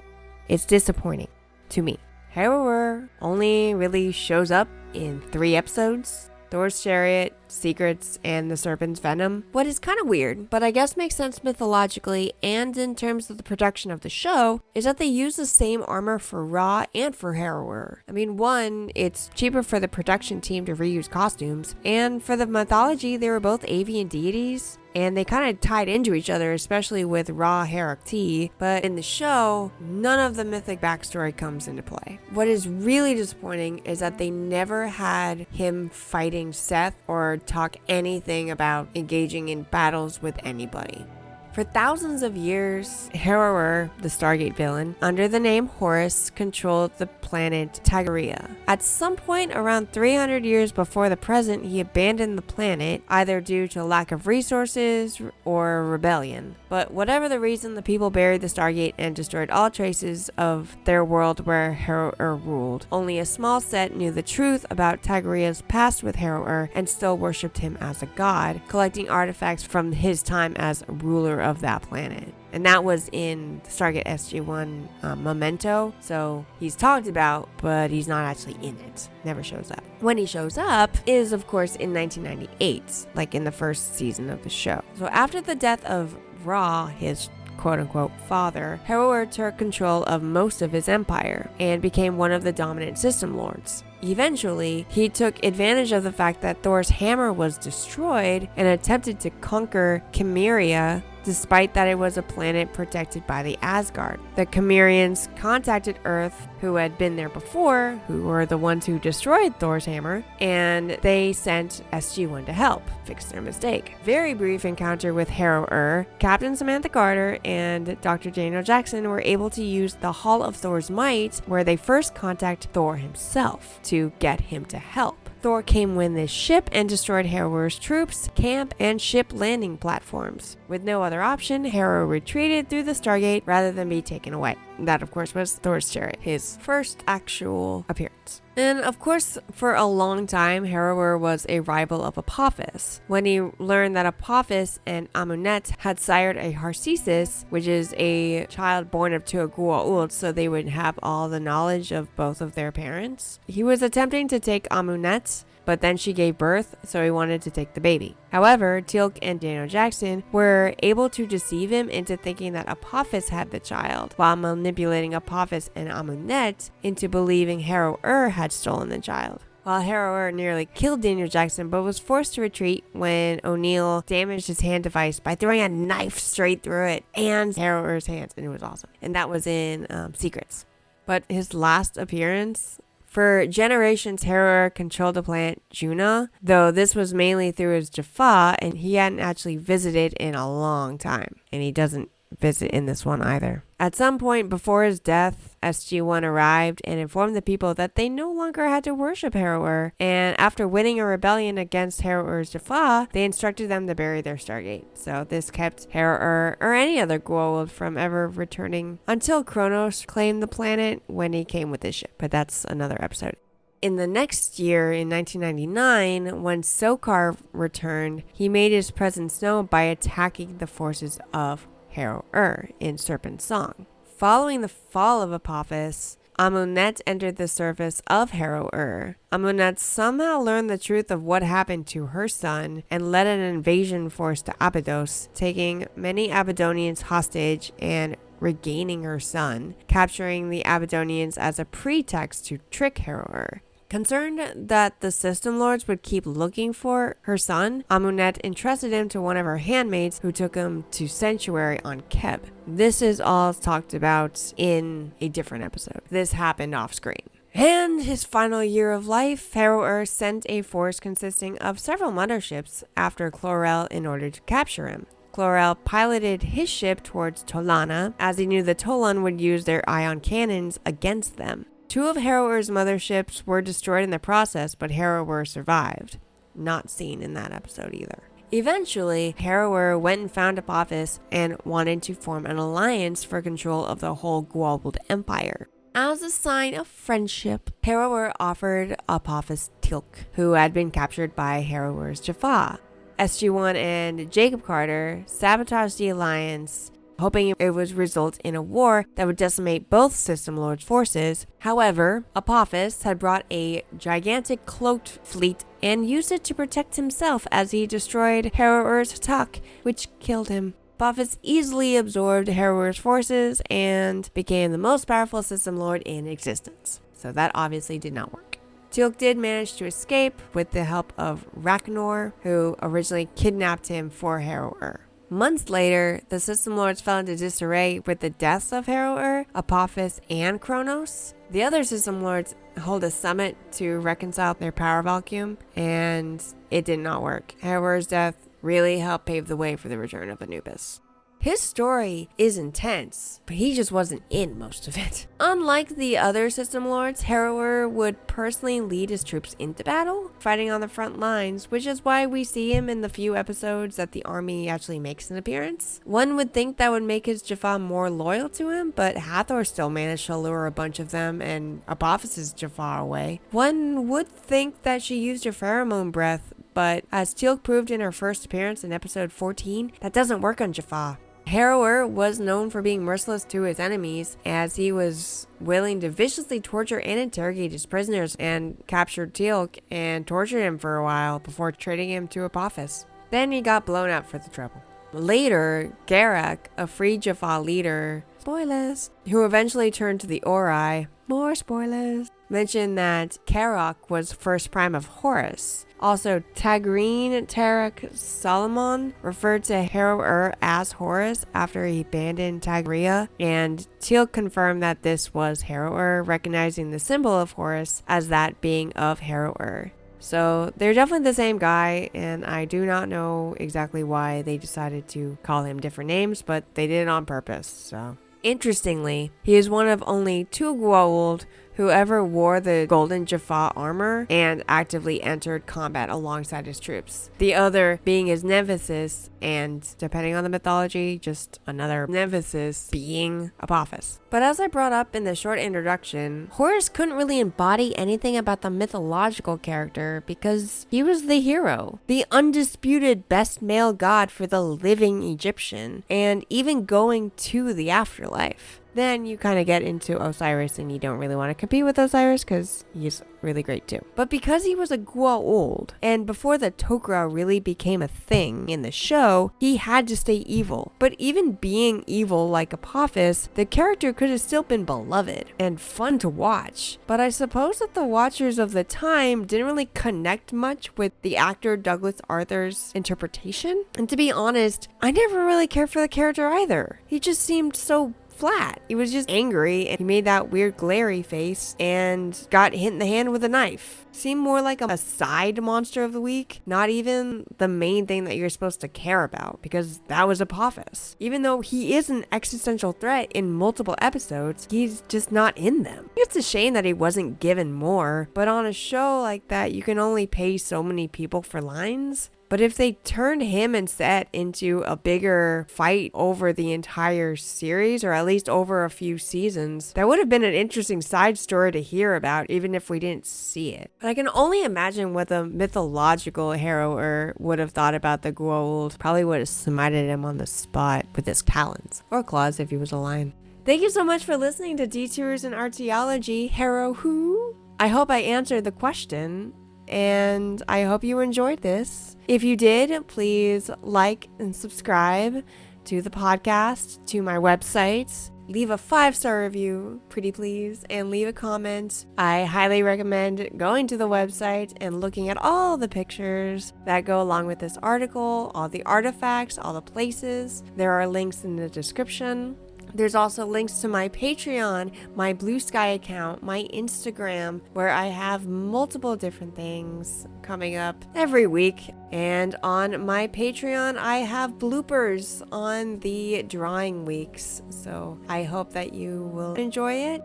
it's disappointing to me. Heru-ur only really shows up in 3 episodes: Thor's Chariot, Secrets, and the Serpent's Venom. What is kind of weird, but I guess makes sense mythologically and in terms of the production of the show, is that they use the same armor for Ra and for Heru-ur. I mean, one, it's cheaper for the production team to reuse costumes, and for the mythology, they were both avian deities, and they kind of tied into each other, especially with Ra Herakti, but in the show, none of the mythic backstory comes into play. What is really disappointing is that they never had him fighting Seth or talk anything about engaging in battles with anybody. For thousands of years, Heru-ur, the Stargate villain, under the name Horus, controlled the planet Tagaria. At some point around 300 years before the present, he abandoned the planet, either due to lack of resources or rebellion. But whatever the reason, the people buried the Stargate and destroyed all traces of their world where Heru-ur ruled. Only a small set knew the truth about Tagaria's past with Heru-ur and still worshipped him as a god, collecting artifacts from his time as ruler of that planet. And that was in Stargate SG-1 Memento. So he's talked about, but he's not actually in it. Never shows up. When he shows up is, of course, in 1998, like in the first season of the show. So after the death of Ra, his quote-unquote father, Heru-ur took control of most of his empire and became one of the dominant system lords. Eventually, he took advantage of the fact that Thor's hammer was destroyed and attempted to conquer Chimeria, despite that it was a planet protected by the Asgard. The Chimerians contacted Earth, who had been there before, who were the ones who destroyed Thor's hammer, and they sent SG-1 to help fix their mistake. Very brief encounter with Heru-ur, Captain Samantha Carter and Dr. Daniel Jackson were able to use the Hall of Thor's Might, where they first contact Thor himself to get him to help. Thor came with this ship and destroyed Heru-ur's troops, camp, and ship landing platforms. With no other option, Heru retreated through the Stargate rather than be taken away. That, of course, was Thor's chariot, his first actual appearance. And, of course, for a long time, Heru-ur was a rival of Apophis. When he learned that Apophis and Amunet had sired a Harcesis, which is a child born of two Goa'uld, so they would have all the knowledge of both of their parents, he was attempting to take Amunet, but then she gave birth, so he wanted to take the baby. However, Teal'c and Daniel Jackson were able to deceive him into thinking that Apophis had the child, while manipulating Apophis and Amunet into believing Heru-ur had stolen the child. While Heru-ur nearly killed Daniel Jackson, but was forced to retreat when O'Neill damaged his hand device by throwing a knife straight through it and Heru-ur's hands, and it was awesome. And that was in Secrets. But his last appearance... For generations, Heru-ur controlled the planet Juna, though this was mainly through his Jaffa, and he hadn't actually visited in a long time. And he doesn't visit in this one either. At some point before his death, SG-1 arrived and informed the people that they no longer had to worship Heru-ur, and after winning a rebellion against Heru-ur's Jaffa, they instructed them to bury their Stargate. So this kept Heru-ur or any other Goa'uld from ever returning until Kronos claimed the planet when he came with his ship, but that's another episode. In the next year, in 1999, when Sokar returned, he made his presence known by attacking the forces of Heru-ur in Serpent's Song. Following the fall of Apophis, Amunet entered the service of Heru-ur. Amunet somehow learned the truth of what happened to her son and led an invasion force to Abydos, taking many Abydonians hostage and regaining her son, capturing the Abydonians as a pretext to trick Heru-ur. Concerned that the System Lords would keep looking for her son, Amunet entrusted him to one of her handmaids who took him to Sanctuary on Keb. This is all talked about in a different episode. This happened off screen. And his final year of life, Heru-ur sent a force consisting of several motherships after Chlorel in order to capture him. Chlorel piloted his ship towards Tolana, as he knew the Tolan would use their ion cannons against them. Two of Heru-ur's motherships were destroyed in the process, but Heru-ur survived. Not seen in that episode either. Eventually, Heru-ur went and found Apophis and wanted to form an alliance for control of the whole Goa'uld Empire. As a sign of friendship, Heru-ur offered Apophis Teal'c, who had been captured by Heru-ur's Jaffa. SG-1 and Jacob Carter sabotaged the alliance, hoping it would result in a war that would decimate both System Lords' forces. However, Apophis had brought a gigantic cloaked fleet and used it to protect himself as he destroyed Heru-ur's attack, which killed him. Apophis easily absorbed Heru-ur's forces and became the most powerful System Lord in existence. So that obviously did not work. Teal'c did manage to escape with the help of Ragnar, who originally kidnapped him for Heru-ur. Months later, the System Lords fell into disarray with the deaths of Heru-ur, Apophis, and Kronos. The other System Lords hold a summit to reconcile their power vacuum, and it did not work. Heru-ur's death really helped pave the way for the return of Anubis. His story is intense, but he just wasn't in most of it. Unlike the other system lords, Heru-ur would personally lead his troops into battle, fighting on the front lines, which is why we see him in the few episodes that the army actually makes an appearance. One would think that would make his Jaffa more loyal to him, but Hathor still managed to lure a bunch of them and Apophis' Jaffa away. One would think that she used her pheromone breath, but as Teal'c proved in her first appearance in episode 14, that doesn't work on Jaffa. Heru-ur was known for being merciless to his enemies, as he was willing to viciously torture and interrogate his prisoners, and captured Teal'c and tortured him for a while before trading him to Apophis. Then he got blown up for the trouble. Later, Garak, a free Jaffa leader, spoilers, who eventually turned to the Ori, more spoilers, mentioned that Karok was first prime of Horus. Also, Tagreen Tarak Solomon referred to Heru-ur as Horus after he abandoned Tagria, and Teal'c confirmed that this was Heru-ur, recognizing the symbol of Horus as that being of Heru-ur. So they're definitely the same guy, and I do not know exactly why they decided to call him different names, but they did it on purpose, so. Interestingly, he is one of only 2 Goa'uld who ever wore the golden Jaffa armor and actively entered combat alongside his troops. The other being his nemesis, and depending on the mythology, just another nemesis being Apophis. But as I brought up in the short introduction, Horus couldn't really embody anything about the mythological character because he was the hero, the undisputed best male god for the living Egyptian, and even going to the afterlife. Then you kind of get into Osiris and you don't really want to compete with Osiris because he's really great too. But because he was a Goa'uld, and before the Tok'ra really became a thing in the show, he had to stay evil. But even being evil like Apophis, the character could have still been beloved and fun to watch. But I suppose that the watchers of the time didn't really connect much with the actor Douglas Arthur's interpretation. And to be honest, I never really cared for the character either. He just seemed so flat. He was just angry and he made that weird glary face and got hit in the hand with a knife. Seemed more like a side monster of the week, not even the main thing that you're supposed to care about, because that was Apophis. Even though he is an existential threat in multiple episodes, he's just not in them. It's a shame that he wasn't given more, but on a show like that, you can only pay so many people for lines. But if they turned him and Set into a bigger fight over the entire series, or at least over a few seasons, that would have been an interesting side story to hear about, even if we didn't see it. But I can only imagine what the mythological Heru-ur would have thought about the Goa'uld. Probably would have smited him on the spot with his talons, or claws if he was a lion. Thank you so much for listening to Detours in Archaeology, Heru-who. I hope I answered the question, and I hope you enjoyed this. If you did, please like and subscribe to the podcast, to my website. Leave a 5-star review, pretty please, and leave a comment. I highly recommend going to the website and looking at all the pictures that go along with this article, all the artifacts, all the places. There are links in the description. There's also links to my Patreon, my Blue Sky account, my Instagram, where I have multiple different things coming up every week. And on my Patreon, I have bloopers on the drawing weeks. So I hope that you will enjoy it,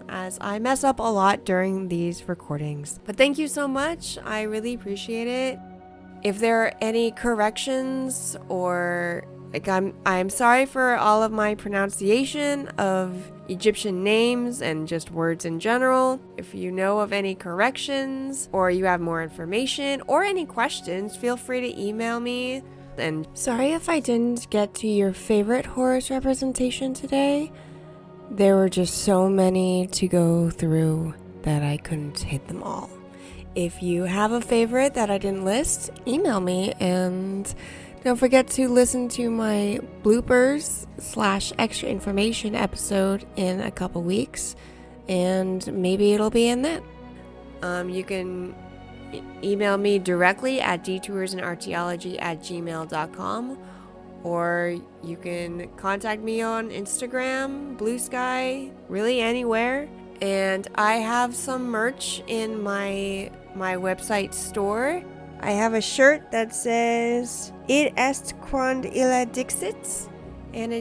as I mess up a lot during these recordings. But thank you so much. I really appreciate it. If there are any corrections or I'm sorry for all of my pronunciation of Egyptian names and just words in general. If you know of any corrections or you have more information or any questions, feel free to email me. And sorry if I didn't get to your favorite Horus representation today. There were just so many to go through that I couldn't hit them all. If you have a favorite that I didn't list, email me, and don't forget to listen to my bloopers / extra information episode in a couple weeks, and maybe it'll be in that. You can email me directly at detoursinarchaeology@gmail.com, or you can contact me on Instagram, Blue Sky, really anywhere. And I have some merch in my website store. I have a shirt that says "Id est quod illa dixit," and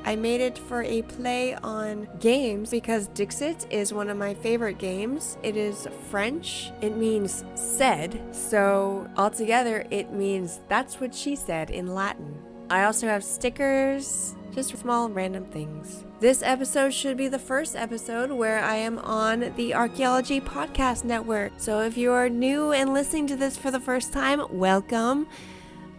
I made it for a play on games because Dixit is one of my favorite games. It is French. It means said. So altogether, it means that's what she said in Latin. I also have stickers, just small random things. This episode should be the first episode where I am on the Archaeology Podcast Network. So if you are new and listening to this for the first time, welcome.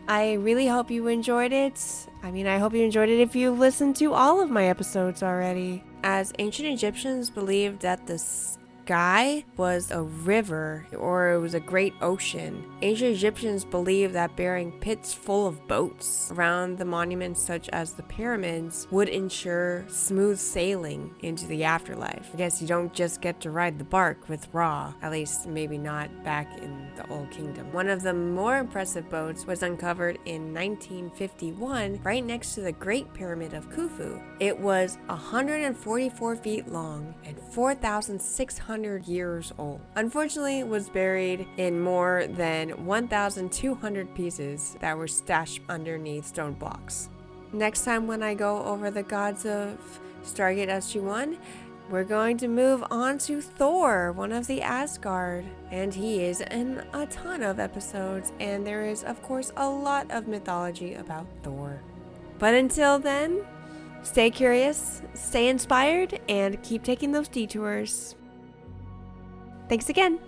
I really hope you enjoyed it. I hope you enjoyed it if you've listened to all of my episodes already. As ancient Egyptians believed that the sky was a river or it was a great ocean. Ancient Egyptians believed that burying pits full of boats around the monuments such as the pyramids would ensure smooth sailing into the afterlife. I guess you don't just get to ride the bark with Ra, at least maybe not back in the Old Kingdom. One of the more impressive boats was uncovered in 1951 right next to the Great Pyramid of Khufu. It was 144 feet long and 4,600 years old. Unfortunately, it was buried in more than 1,200 pieces that were stashed underneath stone blocks. Next time when I go over the gods of Stargate SG-1, we're going to move on to Thor, one of the Asgard, and he is in a ton of episodes, and there is, of course, a lot of mythology about Thor. But until then, stay curious, stay inspired, and keep taking those detours. Thanks again.